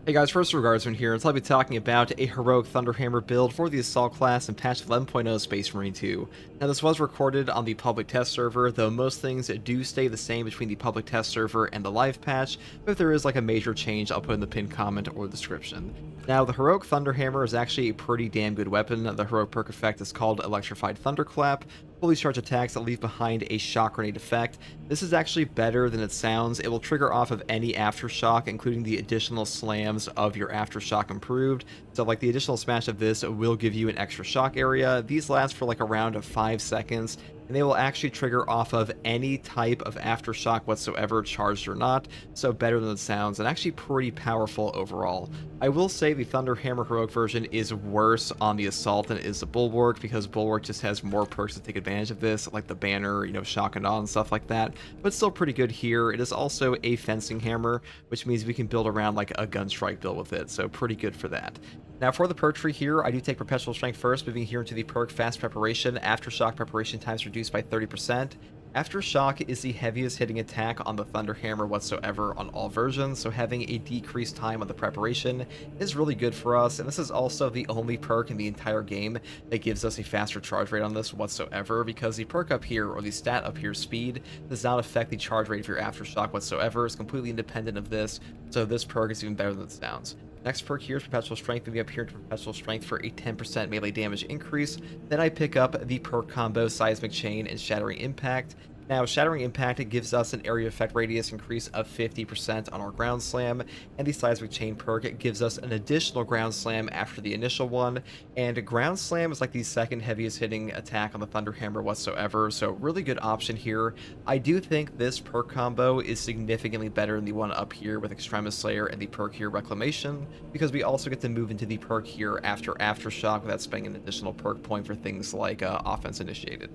Hey guys, first Regardsman here, and so I'll be talking about a heroic Thunderhammer build for the Assault class in patch 11.0 Space Marine 2. Now this was recorded on the public test server, though most things do stay the same between the public test server and the live patch, but if there is like a major change, I'll put in the pinned comment or description. Now the heroic Thunderhammer is actually a pretty damn good weapon. The heroic perk effect is called Electrified Thunderclap. Fully charged attacks that leave behind a shock grenade effect. This is actually better than it sounds. It will trigger off of any aftershock, including the additional slams of your aftershock improved. So like the additional smash of this will give you an extra shock area. These last for like around 5 seconds, and they will actually trigger off of any type of aftershock whatsoever, charged or not, so better than it sounds, and actually pretty powerful overall. I will say the Thunderhammer Heroic version is worse on the Assault than it is the Bulwark, because Bulwark just has more perks to take advantage of this, like the banner, shock and awe and stuff like that, but still pretty good here. It is also a fencing hammer, which means we can build around like a gunstrike build with it, so pretty good for that. Now for the perk tree here, I do take Perpetual Strength first, moving here into the perk Fast Preparation. Aftershock preparation times reduced by 30%. Aftershock is the heaviest hitting attack on the Thunderhammer whatsoever on all versions, so having a decreased time on the preparation is really good for us, and this is also the only perk in the entire game that gives us a faster charge rate on this whatsoever, because the perk up here, or the stat up here, speed, does not affect the charge rate of your Aftershock whatsoever. It's completely independent of this, so this perk is even better than it sounds. Next perk here is Perpetual Strength, moving up here to Perpetual Strength for a 10% melee damage increase. Then I pick up the perk combo Seismic Chain and Shattering Impact. Now, Shattering Impact, it gives us an area effect radius increase of 50% on our Ground Slam, and the Seismic Chain perk, it gives us an additional Ground Slam after the initial one, and Ground Slam is like the second heaviest hitting attack on the Thunderhammer whatsoever, so really good option here. I do think this perk combo is significantly better than the one up here with Extremis Slayer and the perk here Reclamation, because we also get to move into the perk here after Aftershock without spending an additional perk point for things like Offense Initiated.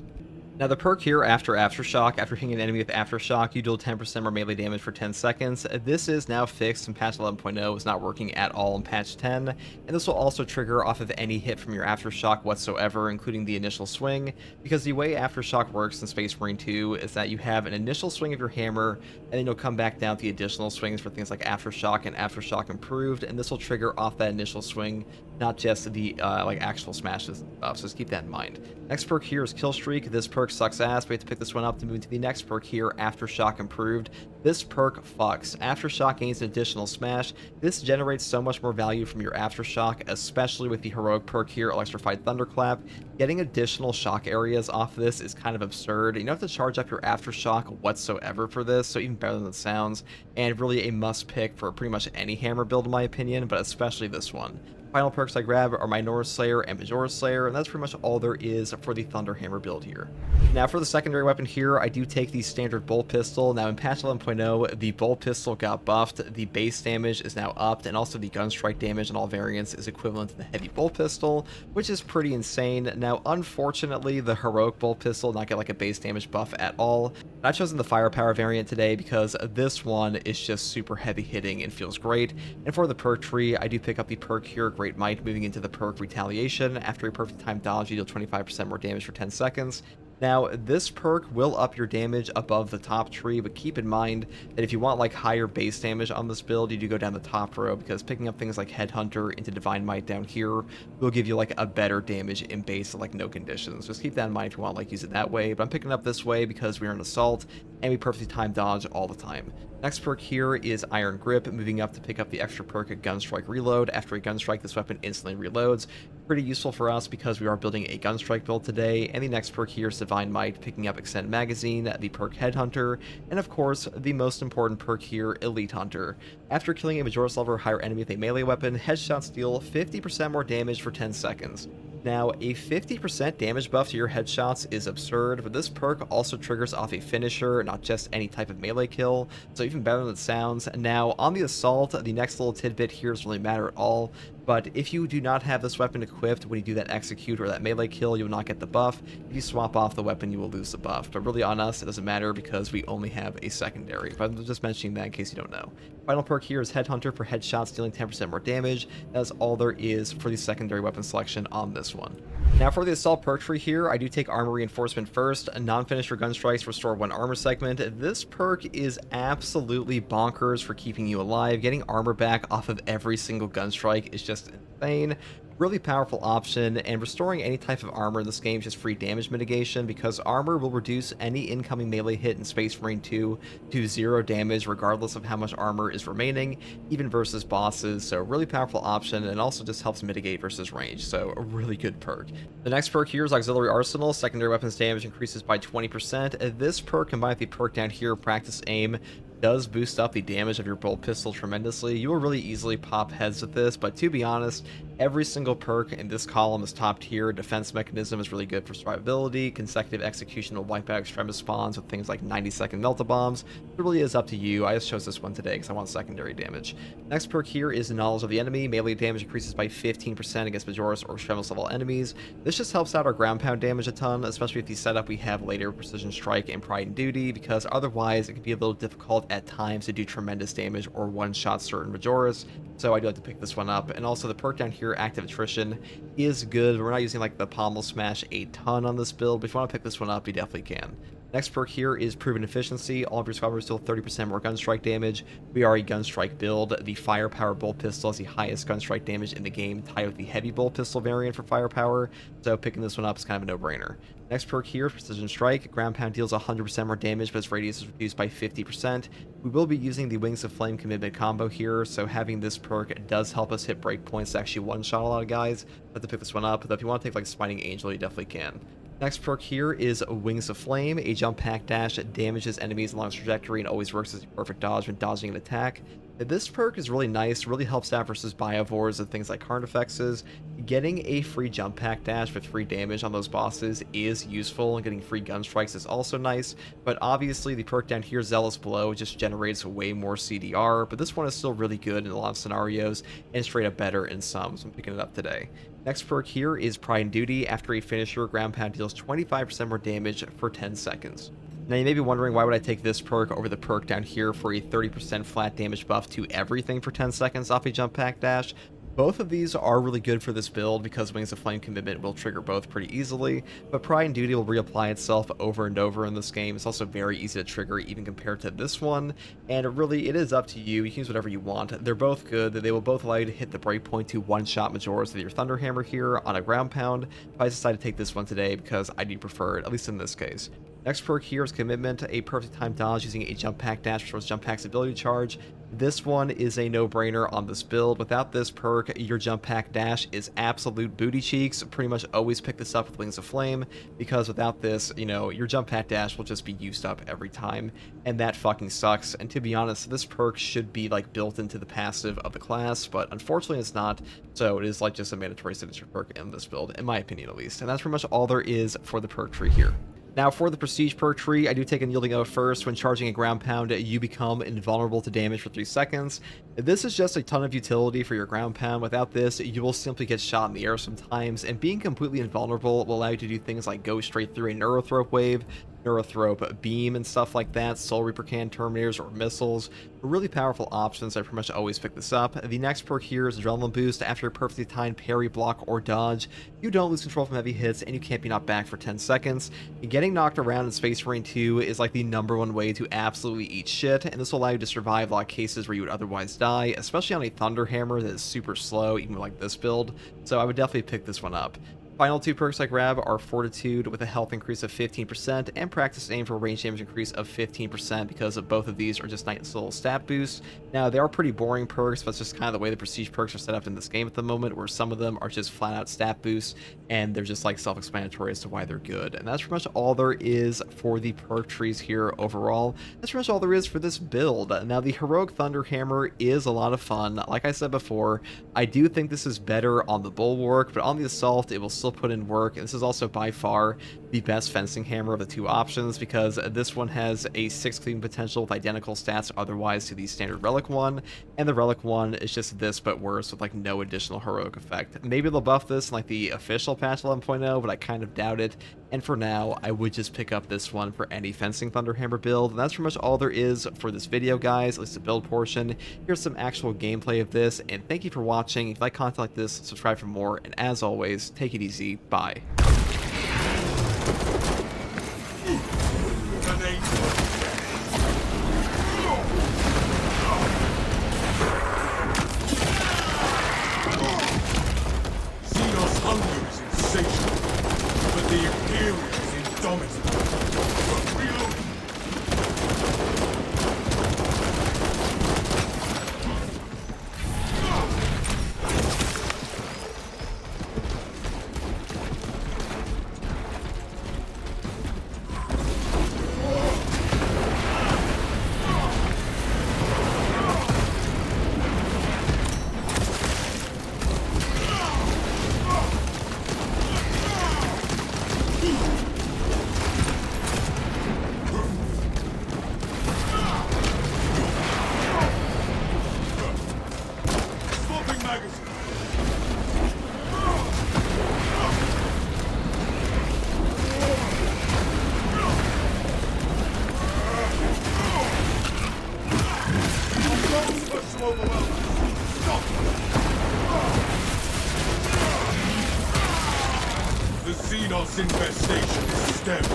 Now the perk here after Aftershock, after hitting an enemy with Aftershock, you deal 10% more melee damage for 10 seconds. This is now fixed in patch 11.0, it's not working at all in patch 10, and this will also trigger off of any hit from your Aftershock whatsoever, including the initial swing, because the way Aftershock works in Space Marine 2 is that you have an initial swing of your hammer, and then you'll come back down to the additional swings for things like Aftershock and Aftershock Improved, and this will trigger off that initial swing, not just the like actual smashes and stuff, so just keep that in mind. Next perk here is Kill Streak. This perk sucks ass. We have to pick this one up to move to the next perk here, Aftershock Improved. This perk fucks. Aftershock gains an additional smash. This generates so much more value from your Aftershock, especially with the heroic perk here, Electrified Thunderclap. Getting additional shock areas off this is kind of absurd. You don't have to charge up your Aftershock whatsoever for this, so even better than it sounds, and really a must pick for pretty much any hammer build in my opinion, but especially this one. Final perks I grab are Minoru Slayer and Majora Slayer, and that's pretty much all there is for the Thunderhammer build here. Now for the secondary weapon here, I do take the standard bolt pistol. Now in patch 11.0, the bolt pistol got buffed, the base damage is now upped, and also the gun strike damage on all variants is equivalent to the heavy bolt pistol, which is pretty insane. Now unfortunately, the heroic bolt pistol did not get like a base damage buff at all. I've chosen the firepower variant today because this one is just super heavy hitting and feels great. And for the perk tree, I do pick up the perk here, Great Might, moving into the perk Retaliation. After a perfect time dodge, you deal 25% more damage for 10 seconds. Now, this perk will up your damage above the top tree, but keep in mind that if you want like higher base damage on this build, you do go down the top row, because picking up things like Headhunter into Divine Might down here will give you like a better damage in base at like no conditions. Just keep that in mind if you want to like use it that way, but I'm picking up this way because we're in Assault and we perfectly time dodge all the time. Next perk here is Iron Grip, moving up to pick up the extra perk Gunstrike Reload. After a Gunstrike, this weapon instantly reloads. Pretty useful for us because we are building a Gunstrike build today. And the next perk here is Divine Might, picking up Extended Magazine, the perk Headhunter, and of course, the most important perk here, Elite Hunter. After killing a Majora's level or higher enemy with a melee weapon, headshots deal 50% more damage for 10 seconds. Now, a 50% damage buff to your headshots is absurd, but this perk also triggers off a finisher, not just any type of melee kill, so even better than it sounds. Now, on the Assault, the next little tidbit here doesn't really matter at all, But if you do not have this weapon equipped, when you do that execute or that melee kill, you will not get the buff. If you swap off the weapon, you will lose the buff. But really on us, it doesn't matter because we only have a secondary. But I'm just mentioning that in case you don't know. Final perk here is Headhunter for headshots dealing 10% more damage. That's all there is for the secondary weapon selection on this one. Now for the Assault perk tree here, I do take Armor Reinforcement first. Non-finisher gun strikes restore 1 armor segment. This perk is absolutely bonkers for keeping you alive. Getting armor back off of every single gun strike is just insane. Really powerful option, and restoring any type of armor in this game is just free damage mitigation because armor will reduce any incoming melee hit in Space Marine 2 to 0 damage regardless of how much armor is remaining, even versus bosses. So really powerful option, and also just helps mitigate versus range, so a really good perk. The next perk here is Auxiliary Arsenal. Secondary weapons damage increases by 20%. This perk combined with the perk down here, Practice Aim, does boost up the damage of your bolt pistol tremendously. You will really easily pop heads with this, but to be honest, every single perk in this column is top tier. Defense Mechanism is really good for survivability. Consecutive Execution will wipe out extremist spawns with things like 90-second Melt-A-Bombs. It really is up to you. I just chose this one today because I want secondary damage. Next perk here is Knowledge of the Enemy. Melee damage increases by 15% against Majoris or Extremis level enemies. This just helps out our ground pound damage a ton, especially with the setup we have later, Precision Strike and Pride and Duty, because otherwise it can be a little difficult at times to do tremendous damage or one-shot certain Majoris. So I do like to pick this one up. And also the perk down here, Active Attrition, is good. We're not using like the Pommel Smash a ton on this build, but if you want to pick this one up, you definitely can. Next perk here is Proven Efficiency. All of your squad members deal 30% more gun strike damage. We are a gun strike build. The Firepower Bolt Pistol has the highest gun strike damage in the game, tied with the Heavy Bolt Pistol variant for Firepower, so picking this one up is kind of a no-brainer. Next perk here is Precision Strike. Ground Pound deals 100% more damage, but its radius is reduced by 50%. We will be using the Wings of Flame commitment combo here, so having this perk does help us hit breakpoints to actually one-shot a lot of guys. But to pick this one up, though if you want to take like Smiting Angel, you definitely can. Next perk here is Wings of Flame. A jump pack dash that damages enemies along its trajectory and always works as a perfect dodge when dodging an attack. This perk is really nice, really helps out versus Biovores and things like Carnifexes. Getting a free jump pack dash with free damage on those bosses is useful, and getting free gun strikes is also nice, but obviously the perk down here, Zealous Blow, just generates way more CDR, but this one is still really good in a lot of scenarios, and straight up better in some, so I'm picking it up today. Next perk here is Pride and Duty. After a finisher, Ground Pound deals 25% more damage for 10 seconds. Now you may be wondering, why would I take this perk over the perk down here for a 30% flat damage buff to everything for 10 seconds off a jump pack dash? Both of these are really good for this build because Wings of Flame commitment will trigger both pretty easily, but Pride and Duty will reapply itself over and over in this game. It's also very easy to trigger even compared to this one, and it is up to you. You can use whatever you want. They're both good. They will both allow you to hit the breakpoint to one-shot Majoris with your Thunderhammer here on a ground pound. But I decided to take this one today because I do prefer it, at least in this case. Next perk here is Commitment, a perfect time dodge using a jump pack dash, restores jump pack's ability charge. This one is a no-brainer on this build. Without this perk, your jump pack dash is absolute booty cheeks. Pretty much always pick this up with Wings of Flame, because without this, you know, your jump pack dash will just be used up every time, and that fucking sucks. And to be honest, this perk should be like built into the passive of the class, but unfortunately it's not, so it is like just a mandatory signature perk in this build, in my opinion at least. And that's pretty much all there is for the perk tree here. Now for the Prestige perk tree, I do take Unyielding Oath first. When charging a ground pound, you become invulnerable to damage for 3 seconds. This is just a ton of utility for your ground pound. Without this, you will simply get shot in the air sometimes, and being completely invulnerable will allow you to do things like go straight through a Neurothrope wave, Neurothrope beam and stuff like that, Soul Reaper Can Terminators or missiles. Really powerful options. I pretty much always pick this up. The next perk here is Adrenaline Boost. After a perfectly timed parry, block, or dodge, you don't lose control from heavy hits, and you can't be knocked back for 10 seconds. Getting knocked around in Space Marine 2 is like the #1 way to absolutely eat shit, and this will allow you to survive a lot of cases where you would otherwise die, especially on a Thunderhammer that is super slow, even like this build, so I would definitely pick this one up. Final 2 perks I grab are Fortitude with a health increase of 15% and Practice Aim for a range damage increase of 15%, because of both of these are just nice little stat boosts. Now they are pretty boring perks, but it's just kind of the way the Prestige perks are set up in this game at the moment, where some of them are just flat out stat boosts and they're just like self-explanatory as to why they're good. And that's pretty much all there is for the perk trees here overall. That's pretty much all there is for this build. Now the Heroic Thunderhammer is a lot of fun. Like I said before, I do think this is better on the Bulwark, but on the Assault it will still put in work. And this is also by far the best fencing hammer of the two options, because this one has a 6 clean potential with identical stats otherwise to the standard relic one, and the relic one is just this but worse with like no additional heroic effect. Maybe they'll buff this in like the official patch 11.0, but I kind of doubt it. And for now, I would just pick up this one for any fencing Thunderhammer build. And that's pretty much all there is for this video, guys, at least the build portion. Here's some actual gameplay of this, and thank you for watching. If you like content like this, subscribe for more, and as always, take it easy. Bye. Xenos' hunger is insatiable, but the Imperium is indomitable. Reload! The Xenos infestation is stemmed.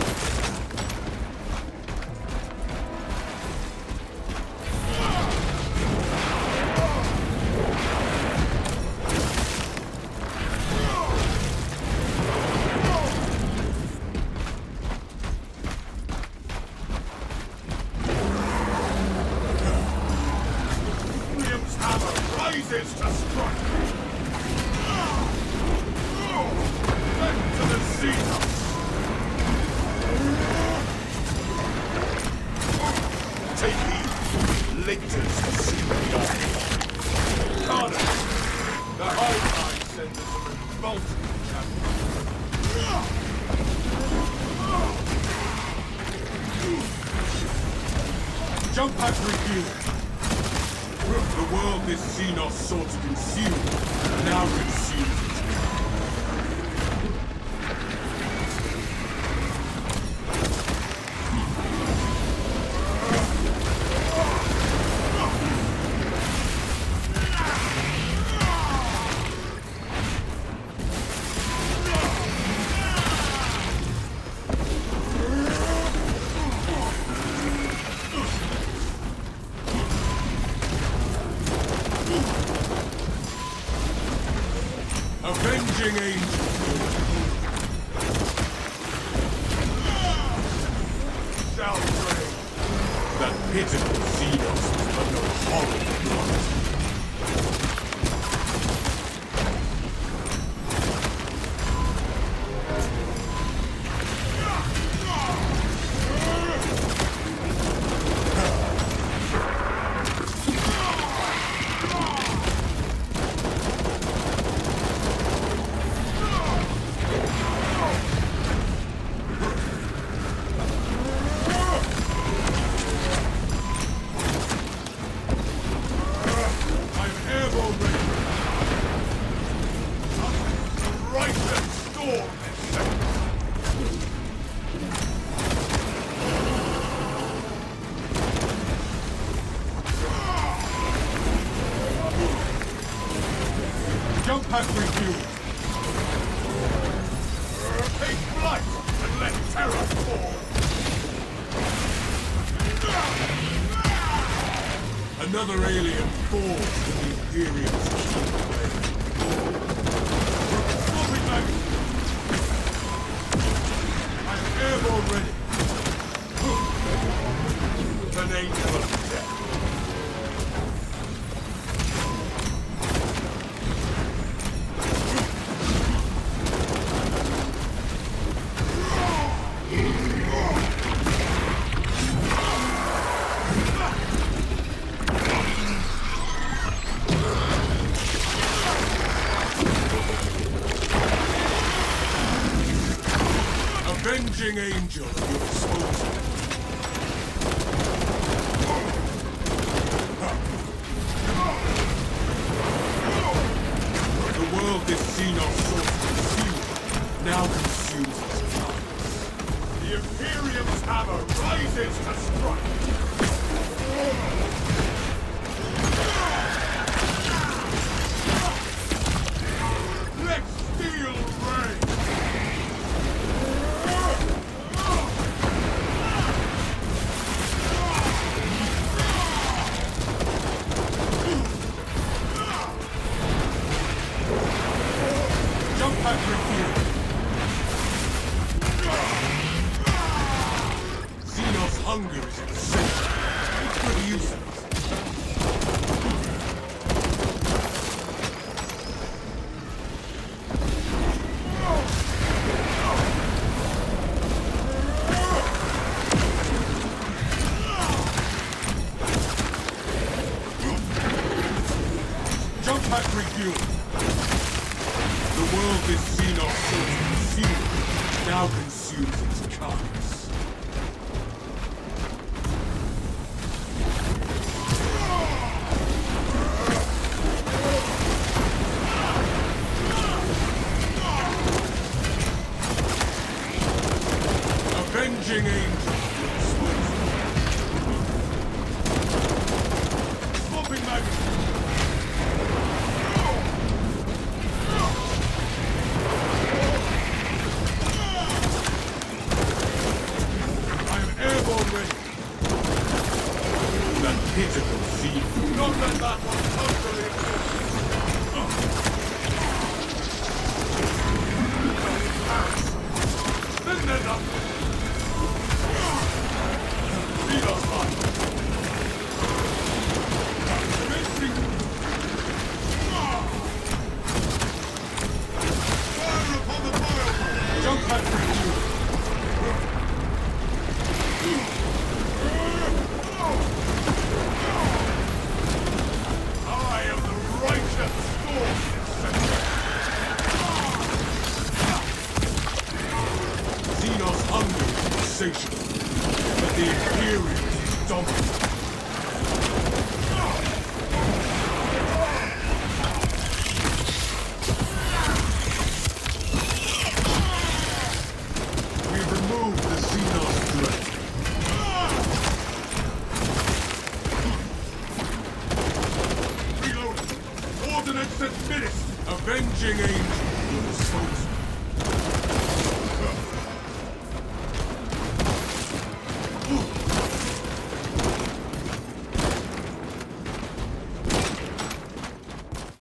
William's hammer rises to strike. Back to the Xenos. Take heed. Lictors to see beyond. Carter, the High Tide sends us a revolting challenge. Jump pack revealed. The world this Xenos sought to conceal, now consumes it. Avenging Angel! Shall pray that pitiful Xenos is but no horrible blood. Jump pack refueled. Take flight and let terror fall. Another alien falls to the Imperium's key blade. Stop it, Maggie! I'm airborne ready. An angel of death. Avenging angel at your disposal. The world this Xenos sought to consume now consumes its darkness. The Imperium's hammer rises to strike. Let steel reign! Jump Patrick here! Xenos hunger is insane. It's good use of it. Jump pack refuel. The world this Xenos sought to consume now consumes its carcass. Avenging angel. Swapping magazine. I am airborne ready. That pitiful thief. Not let that one totally Then there's nothing. Xenos life. Commencing. Fire upon the fire! Jump pad refuel. I am the righteous Xenos hunger is insatiable, but the Imperium is dominant. We've removed the Xenos threat. Reloading. Ordnance at minutes. Avenging angel. Your disposal.